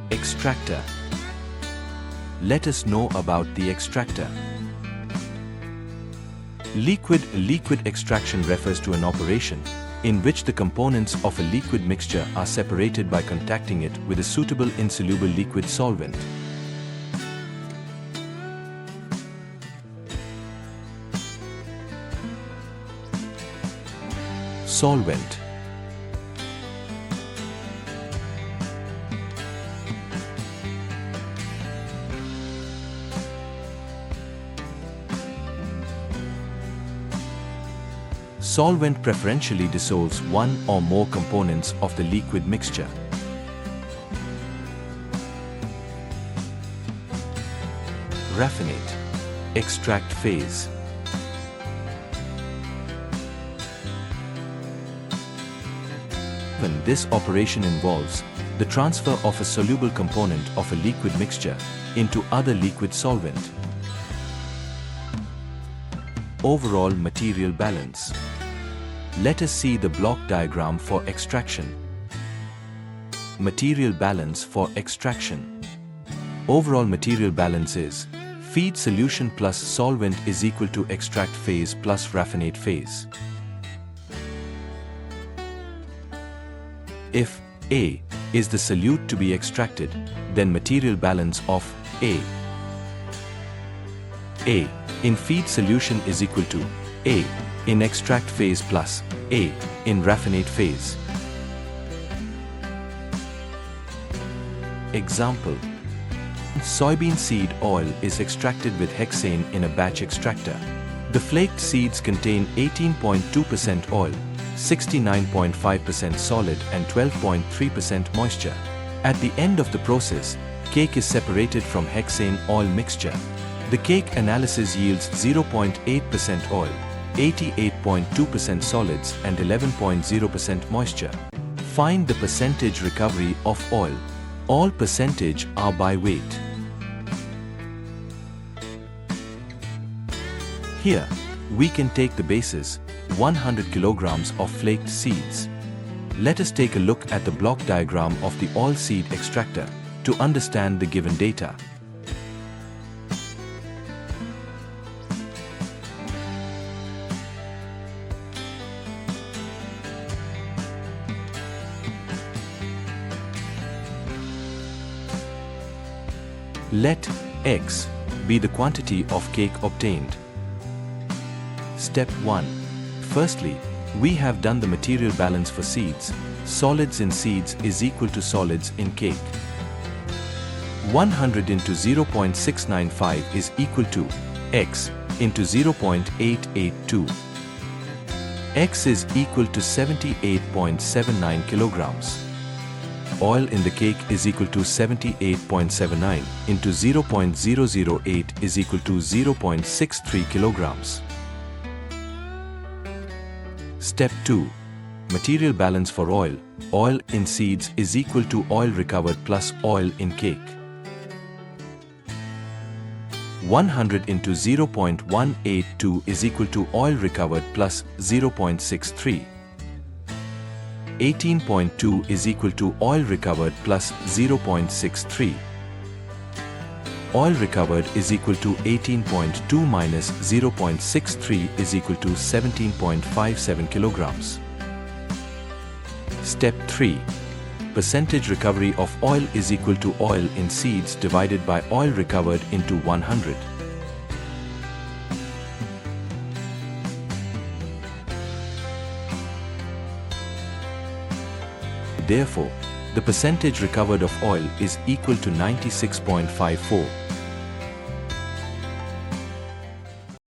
Extractor. Let us know about the extractor. Liquid extraction refers to an operation in which the components of a liquid mixture are separated by contacting it with a suitable insoluble liquid solvent. Solvent. Solvent preferentially dissolves one or more components of the liquid mixture. Raffinate. Extract phase. When this operation involves the transfer of a soluble component of a liquid mixture into other liquid solvent. Overall material balance. Let us see the block diagram for extraction. Material balance for extraction. Overall material balance is feed solution plus solvent is equal to extract phase plus raffinate phase. If A is the solute to be extracted, then material balance of A in feed solution is equal to A in extract phase plus A in raffinate phase. Example: soybean seed oil is extracted with hexane in a batch extractor. The flaked seeds contain 18.2% oil, 69.5% solid and 12.3% moisture. At the end of the process, cake is separated from hexane oil mixture. The cake analysis yields 0.8% oil, 88.2% solids and 11.0% moisture. Find the percentage recovery of oil. All percentage are by weight. Here, we can take the basis 100 kilograms of flaked seeds. Let us take a look at the block diagram of the oil seed extractor to understand the given data. Let X be the quantity of cake obtained. Step 1. Firstly, we have done the material balance for seeds. Solids in seeds is equal to solids in cake. 100 into 0.695 is equal to X into 0.882. X is equal to 78.79 kilograms. Oil in the cake is equal to 78.79 into 0.008 is equal to 0.63 kilograms. Step 2. Material balance for oil. Oil in seeds is equal to oil recovered plus oil in cake. 100 into 0.182 is equal to oil recovered plus 0.63. 18.2 is equal to oil recovered plus 0.63. Oil recovered is equal to 18.2 minus 0.63 is equal to 17.57 kilograms. Step 3. Percentage recovery of oil is equal to oil in seeds divided by oil recovered into 100. Therefore, the percentage recovered of oil is equal to 96.54.